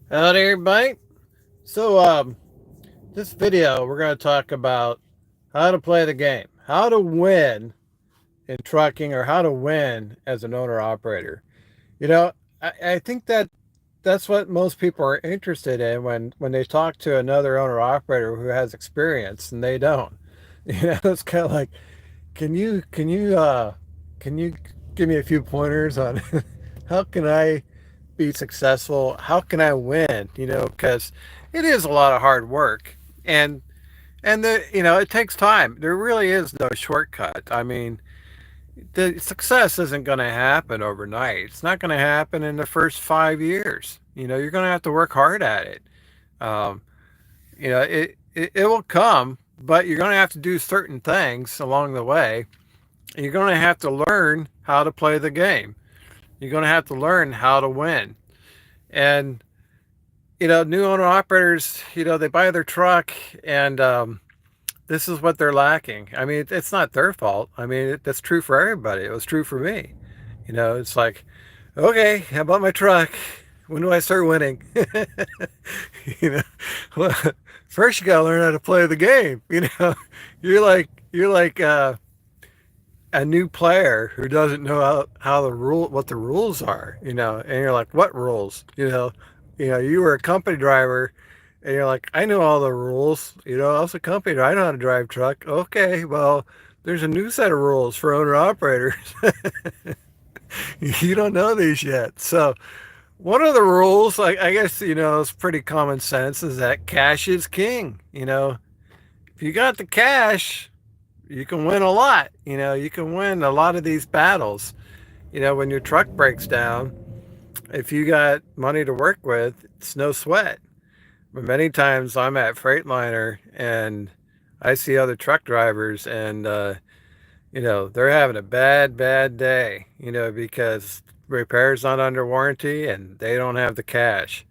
Howdy, everybody. So, this video, we're going to talk about how to play the game, how to win in trucking, or how to win as an owner operator. You know, I think that's what most people are interested in when they talk to another owner operator who has experience and they don't. It's kind of like, can you give me a few pointers on how can I be successful? How can I win? Because it is a lot of hard work, and it takes time. There really is no shortcut. I mean, the success isn't going to happen overnight. It's not going to happen in the first 5 years. You're going to have to work hard at it. Um, it will come, but you're going to have to do certain things along the way. You're going to have to learn how to play the game. You're going to have to learn how to win. And new owner operators, they buy their truck, and this is what they're lacking. I mean, it's not their fault. I mean, that's true for everybody. It was true for me. It's like, okay, how about my truck? When do I start winning? you know, well, first you gotta learn how to play the game. You're like a new player who doesn't know how what the rules are. And you're like, what rules? You were a company driver, and you're like, I know all the rules. I was a company driver. I know how to drive truck. Okay, well, there's a new set of rules for owner operators. You don't know these yet. So one of the rules, I guess, is pretty common sense, is that cash is king. If you got the cash, you can win a lot. You can win a lot of these battles. When your truck breaks down, if you got money to work with, it's no sweat. But many times I'm at Freightliner and I see other truck drivers, and they're having a bad day, because repair's not under warranty and they don't have the cash.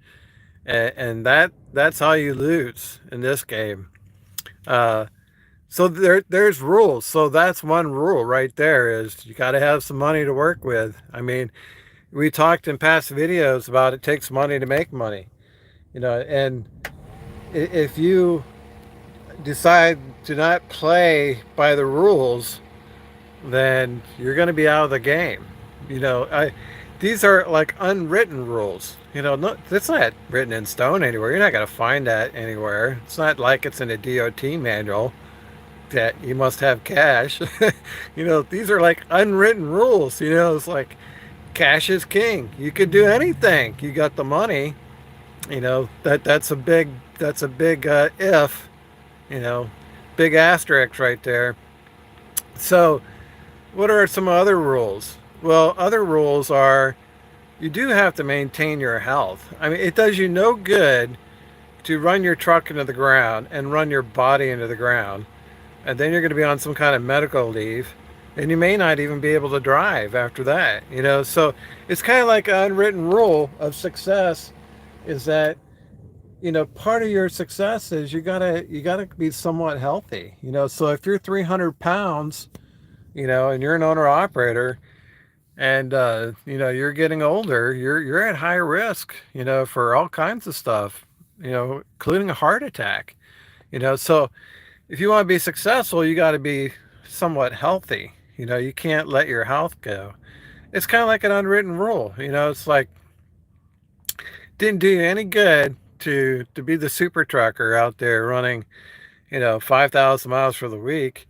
And that's how you lose in this game. Uh, so there's rules. So that's one rule right there, is you got to have some money to work with. I mean, we talked in past videos about it takes money to make money, and if you decide to not play by the rules, then you're going to be out of the game. These are like unwritten rules. No, it's not written in stone anywhere. You're not going to find that anywhere. It's not like it's in a DOT manual that you must have cash. These are like unwritten rules. It's like cash is king. You could do anything. You got the money. That's a big if. You know, big asterisk right there. So, what are some other rules? Well, other rules are you do have to maintain your health. I mean, it does you no good to run your truck into the ground and run your body into the ground, and then you're going to be on some kind of medical leave, and you may not even be able to drive after that. So it's kind of like an unwritten rule of success, is that part of your success is you gotta be somewhat healthy. So if you're 300 pounds, and you're an owner operator, and you're getting older, you're at high risk, for all kinds of stuff, including a heart attack. So if you want to be successful, you got to be somewhat healthy. You can't let your health go. It's kind of like an unwritten rule. It's like, didn't do you any good to be the super trucker out there running 5,000 miles for the week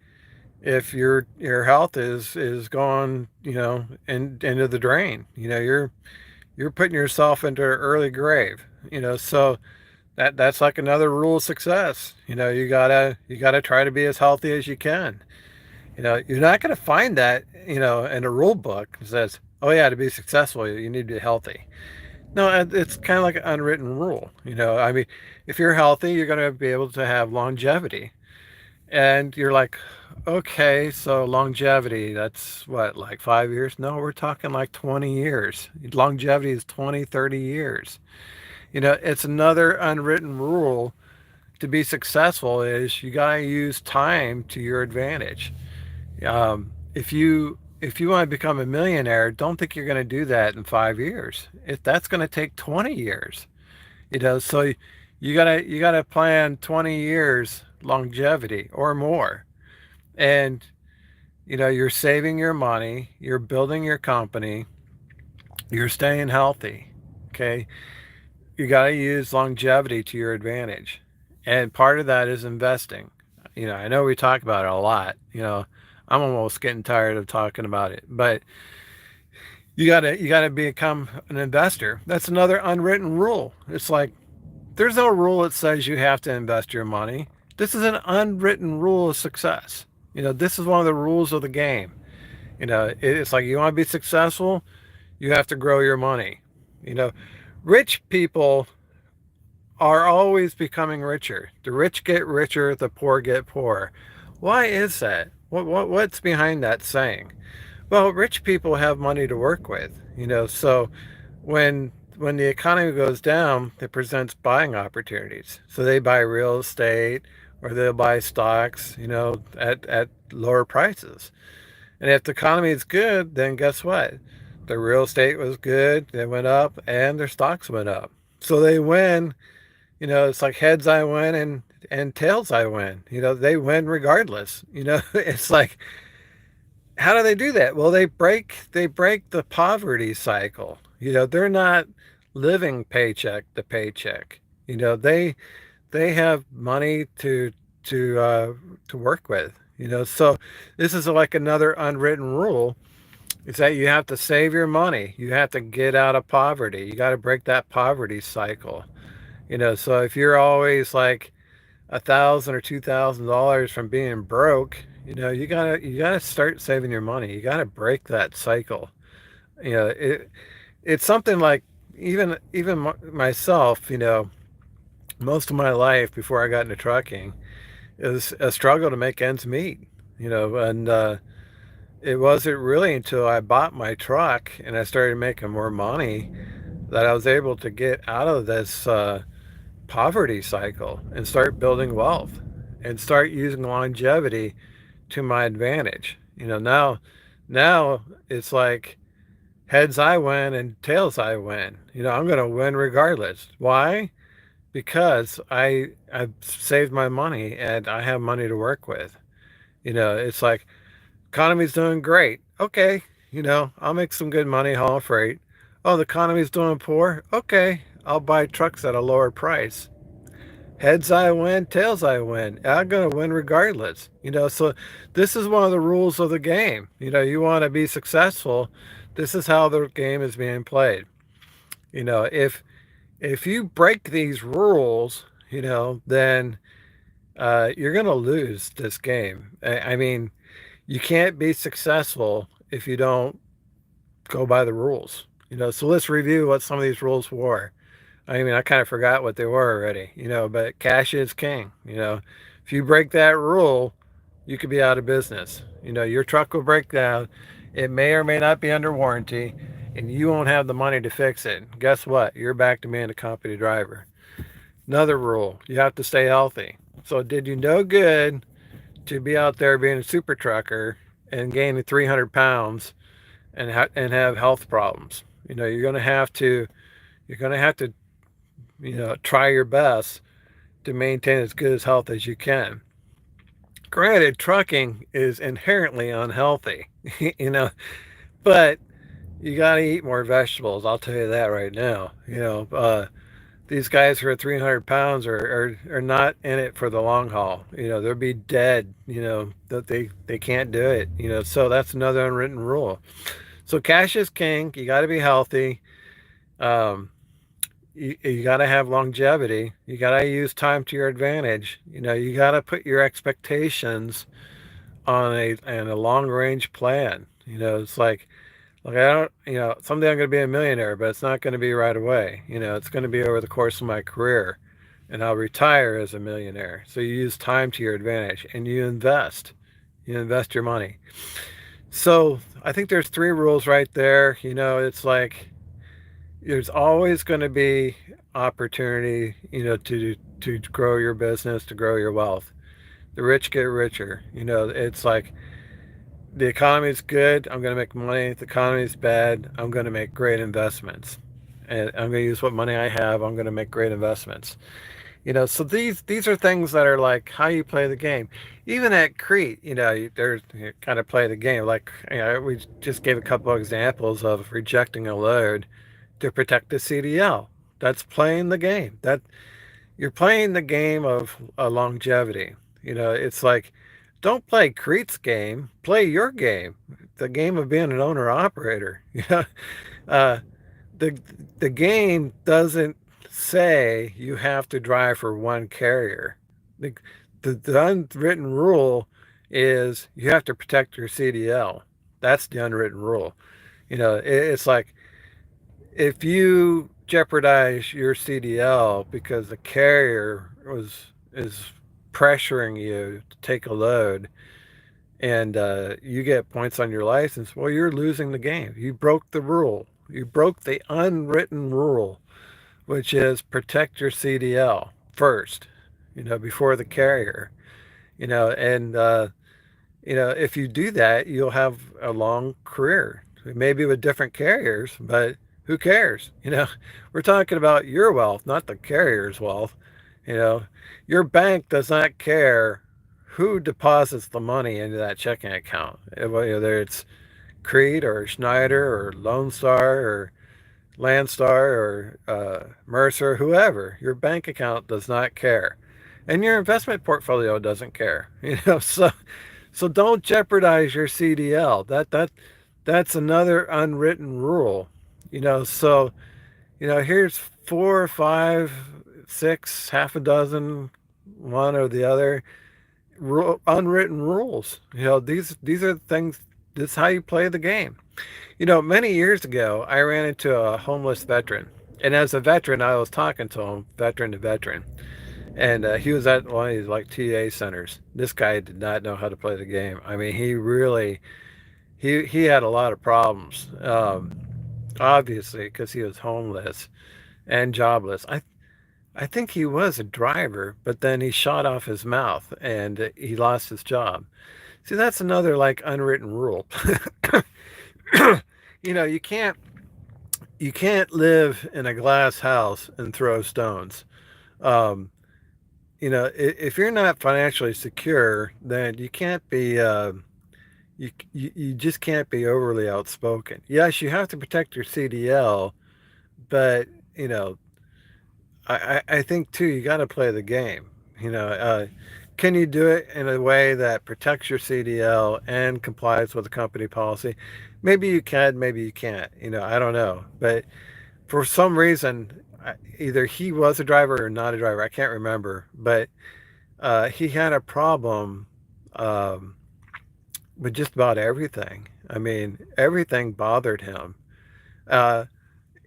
if your health is gone, into the drain. You're putting yourself into an early grave. So that's like another rule of success. You gotta try to be as healthy as you can. You're not going to find that in a rule book that says, oh yeah, to be successful you need to be healthy. No, it's kind of like an unwritten rule. I mean, if you're healthy, you're going to be able to have longevity. And you're like, okay, so longevity, that's what, like 5 years? No, we're talking like 20 years. Longevity is 20, 30 years. It's another unwritten rule to be successful, is you got to use time to your advantage. If you want to become a millionaire, don't think you're going to do that in 5 years. If that's going to take 20 years. So you gotta plan 20 years longevity or more. And you're saving your money, you're building your company, you're staying healthy. Okay. You got to use longevity to your advantage. And part of that is investing. I know we talk about it a lot. I'm almost getting tired of talking about it, but you gotta become an investor. That's another unwritten rule. It's like there's no rule that says you have to invest your money. This is an unwritten rule of success. This is one of the rules of the game. It's like you want to be successful, you have to grow your money. You know, Rich people are always becoming richer. The rich get richer, the poor get poorer. Why is that? What's behind that saying? Well, rich people have money to work with, so when the economy goes down, it presents buying opportunities. So they buy real estate or they'll buy stocks, at lower prices. And if the economy is good, then guess what? The real estate was good, it went up, and their stocks went up. So they win. It's like heads I win and tails I win. They win regardless. It's like, how do they do that? Well, they break the poverty cycle. They're not living paycheck to paycheck. They have money to work with. So this is like another unwritten rule is that you have to save your money. You have to get out of poverty. You got to break that poverty cycle. So if you're always like $1,000 or $2,000 from being broke, you gotta start saving your money. You gotta break that cycle. It's something like even myself. Most of my life before I got into trucking, it was a struggle to make ends meet. And it wasn't really until I bought my truck and I started making more money that I was able to get out of this poverty cycle and start building wealth and start using longevity to my advantage. Now it's like heads I win and tails I win. I'm going to win regardless. Why? Because I've saved my money and I have money to work with. It's like economy's doing great. Okay, I'll make some good money hauling freight. Oh, the economy's doing poor. Okay, I'll buy trucks at a lower price. Heads I win, tails I win. I'm going to win regardless. So this is one of the rules of the game. You want to be successful. This is how the game is being played. If you break these rules, then you're going to lose this game. I mean, you can't be successful if you don't go by the rules. So let's review what some of these rules were. I mean, I kind of forgot what they were already, but cash is king. If you break that rule, you could be out of business. Your truck will break down. It may or may not be under warranty, and you won't have the money to fix it. Guess what? You're back to being a company driver. Another rule, you have to stay healthy. So, did you know good to be out there being a super trucker and gaining 300 pounds and have health problems? You're going to have to try your best to maintain as good as health as you can. Granted, trucking is inherently unhealthy, but you got to eat more vegetables. I'll tell you that right now. These guys who are 300 pounds are not in it for the long haul. They'll be dead, that they can't do it, so that's another unwritten rule. So cash is king. You got to be healthy. Um, you got to have longevity. You got to use time to your advantage. You got to put your expectations on a long range plan. It's like I don't, someday I'm going to be a millionaire, but it's not going to be right away. It's going to be over the course of my career, and I'll retire as a millionaire. So you use time to your advantage, and you invest. You invest your money. So I think there's three rules right there. It's like there's always going to be opportunity, to grow your business, to grow your wealth. The rich get richer. It's like the economy is good, I'm going to make money. If the economy is bad, I'm going to make great investments. and I'm going to use what money I have. I'm going to make great investments. So these are things that are like how you play the game. Even at Crete, there's you kind of play the game. Like we just gave a couple of examples of rejecting a load to protect the CDL. That's playing the game. That you're playing the game of longevity. It's like don't play Crete's game. Play your game. The game of being an owner operator. Uh, the the game doesn't say you have to drive for one carrier. The, the unwritten rule is you have to protect your CDL. That's the unwritten rule. It's like if you jeopardize your CDL because the carrier is pressuring you to take a load and you get points on your license, well, you're losing the game. You broke the rule. You broke the unwritten rule, which is protect your CDL first, before the carrier, and if you do that, you'll have a long career, maybe with different carriers, but who cares? We're talking about your wealth, not the carrier's wealth. You know, your bank does not care who deposits the money into that checking account, whether it's Crete or Schneider or Lone Star or Landstar or Mercer, whoever. Your bank account does not care, and your investment portfolio doesn't care. So don't jeopardize your CDL. That's another unwritten rule. So here's four, five, six, half a dozen, one or the other unwritten rules. These are things. This is how you play the game. Many years ago, I ran into a homeless veteran, and as a veteran, I was talking to him, veteran to veteran, and he was at one of these like TA centers. This guy did not know how to play the game. I mean, he really he had a lot of problems, obviously, because he was homeless and jobless. I think he was a driver, but then he shot off his mouth and he lost his job. See, that's another like unwritten rule. You can't live in a glass house and throw stones. Um, if you're not financially secure, then you can't be you just can't be overly outspoken. Yes, you have to protect your CDL, but you know, I think too you got to play the game. Can you do it in a way that protects your CDL and complies with the company policy? Maybe you can, maybe you can't. I don't know, but for some reason, either he was a driver or not a driver. I can't remember, but he had a problem um, with just about everything. I mean, everything bothered him. Uh,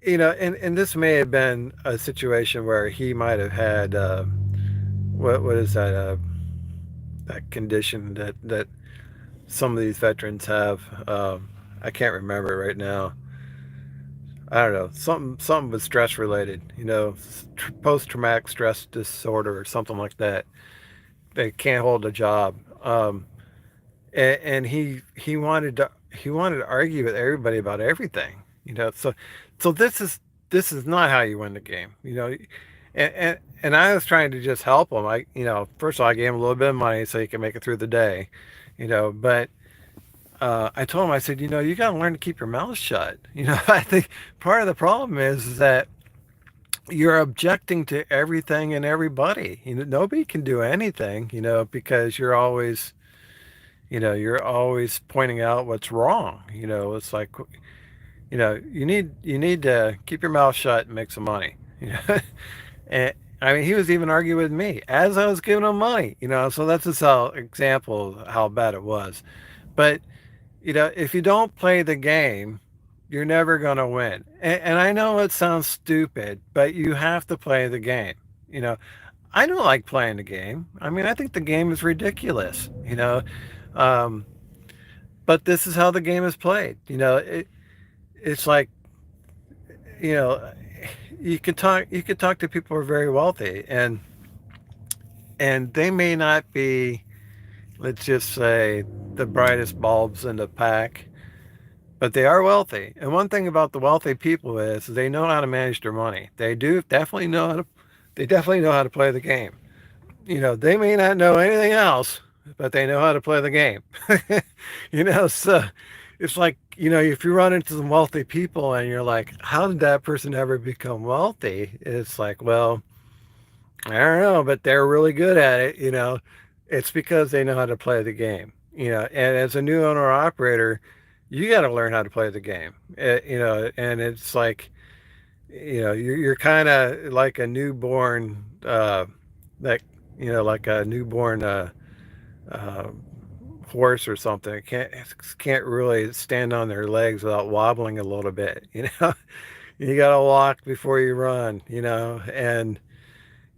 and this may have been a situation where he might have had what is that that condition that some of these veterans have. I can't remember right now. I don't know, something was stress related. Post traumatic stress disorder or something like that. They can't hold a job. And he wanted to argue with everybody about everything. So this is not how you win the game. And I was trying to just help him. First of all, I gave him a little bit of money so he could make it through the day. But I told him, I said, you got to learn to keep your mouth shut. I think part of the problem is that you're objecting to everything and everybody. Nobody can do anything, because you're always pointing out what's wrong. It's like, you need to keep your mouth shut and make some money. And I mean, he was even arguing with me as I was giving him money. So that's just how example of how bad it was. But if you don't play the game, you're never going to win. And I know it sounds stupid, but you have to play the game. You know, I don't like playing the game. I mean, I think the game is ridiculous. Um, but this is how the game is played. It's like, you know, you can talk to people who are very wealthy and they may not be, let's just say, the brightest bulbs in the pack, but they are wealthy. And one thing about the wealthy people is they know how to manage their money. They do definitely know how to. They definitely know how to play the game. They may not know anything else, but they know how to play the game. So it's like, if you run into some wealthy people and you're like, how did that person ever become wealthy? It's like, well, I don't know, but they're really good at it. It's because they know how to play the game. And as a new owner operator, you got to learn how to play the game. And it's like, you're kind of like a newborn, that, like a newborn uh, horse or something. It can't really stand on their legs without wobbling a little bit. You got to walk before you run. And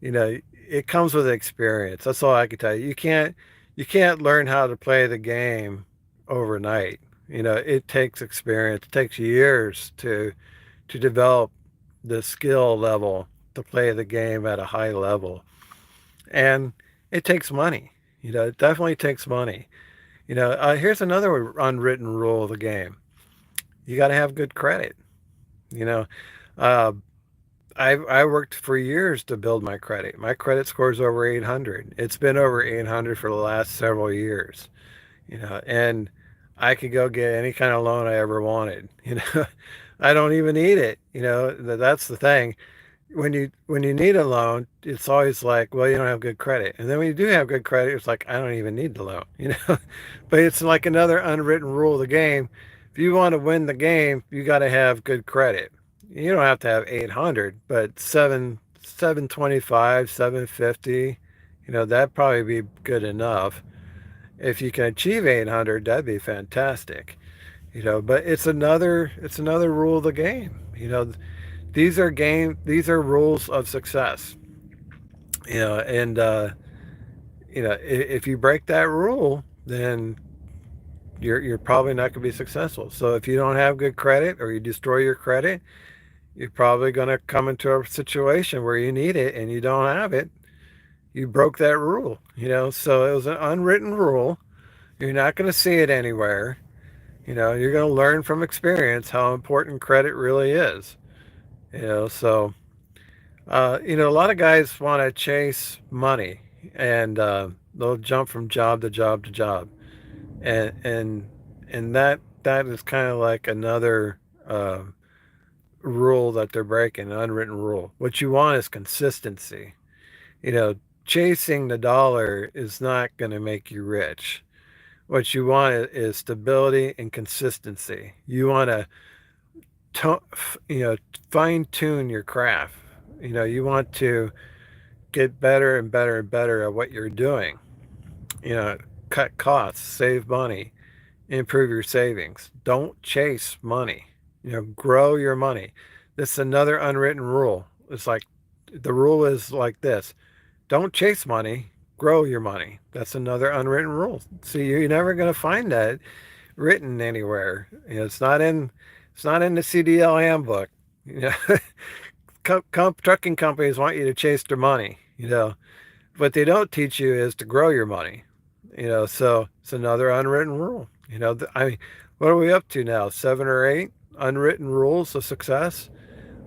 you know, it comes with experience. That's all I can tell you. You can't learn how to play the game overnight. It takes experience. It takes years to develop the skill level to play the game at a high level. And it takes money. It definitely takes money. Here's another unwritten rule of the game. You got to have good credit. You know, uh, I worked for years to build my credit. My credit score is over 800. It's been over 800 for the last several years. And I could go get any kind of loan I ever wanted. I don't even need it. That's the thing. When you need a loan, it's always like, well, you don't have good credit. And then when you do have good credit, it's like, I don't even need the loan. But it's like another unwritten rule of the game. If you want to win the game, you got to have good credit. You don't have to have 800, but 725, 750, that'd probably be good enough. If you can achieve 800, that'd be fantastic. But it's another rule of the game. These are rules of success. And if you break that rule, then you're probably not going to be successful. So if you don't have good credit or you destroy your credit, you're probably going to come into a situation where you need it and you don't have it. You broke that rule. So it was an unwritten rule. You're not going to see it anywhere. You're going to learn from experience how important credit really is. So a lot of guys want to chase money, and they'll jump from job to job to job, and that is kind of like another rule that they're breaking, an unwritten rule. What you want is consistency. Chasing the dollar is not going to make you rich. What you want is stability and consistency. You want to, fine tune your craft. You want to get better and better and better at what you're doing. You know, cut costs, save money, improve your savings. Don't chase money. Grow your money. This is another unwritten rule. It's like the rule is like this: don't chase money, grow your money. That's another unwritten rule. See, you're never going to find that written anywhere. It's not in the CDL handbook. You know, trucking companies want you to chase their money. What they don't teach you is to grow your money. So it's another unwritten rule. I mean, what are we up to now? 7 or 8 unwritten rules of success.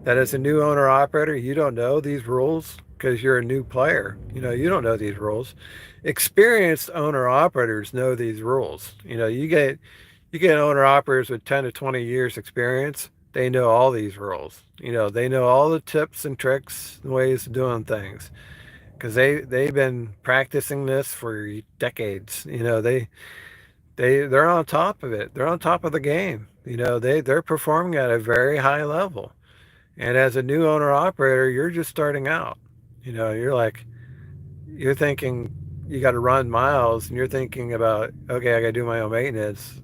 That as a new owner operator, you don't know these rules because you're a new player. You don't know these rules. Experienced owner operators know these rules. You get owner operators with 10 to 20 years experience. They know all these rules. They know all the tips and tricks and ways of doing things because they've been practicing this for decades. They're on top of it. They're on top of the game. They're performing at a very high level. And as a new owner operator, you're just starting out. You're thinking you got to run miles, and you're thinking about, okay, I got to do my own maintenance.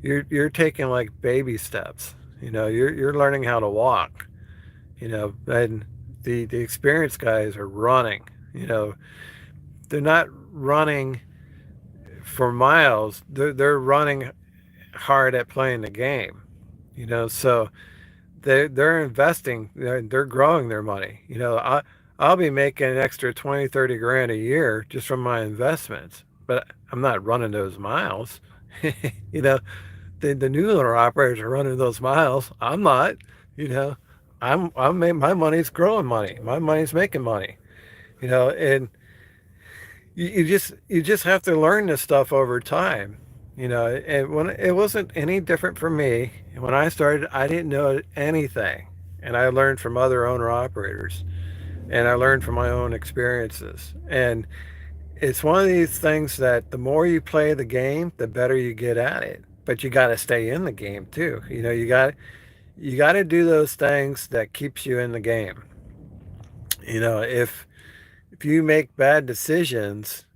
You're taking like baby steps. You're learning how to walk. And the experienced guys are running. They're not running for miles. They're running hard at playing the game. So they're investing. They're growing their money. I'll be making an extra 20, 30 grand a year just from my investments, but I'm not running those miles. you know the new owner operators are running those miles. I'm not, you know. My money's growing money. My money's making money, and you just have to learn this stuff over time. And when it wasn't any different for me when I started, I didn't know anything, and I learned from other owner operators, and I learned from my own experiences. And it's one of these things that the more you play the game, the better you get at it. But you got to stay in the game too. You got to do those things that keeps you in the game. If you make bad decisions,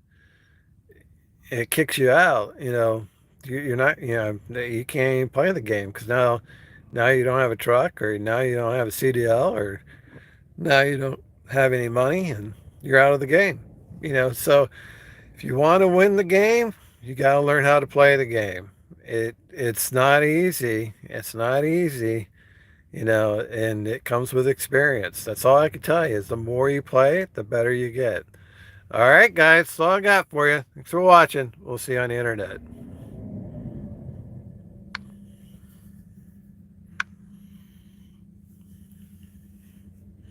it kicks you out. You're not. You can't even play the game because now you don't have a truck, or now you don't have a CDL, or now you don't have any money, and you're out of the game. So if you want to win the game, you got to learn how to play the game. It's not easy. It's not easy, and it comes with experience. That's all I can tell you is the more you play it, the better you get. All right, guys, that's all I got for you. Thanks for watching. We'll see you on the internet.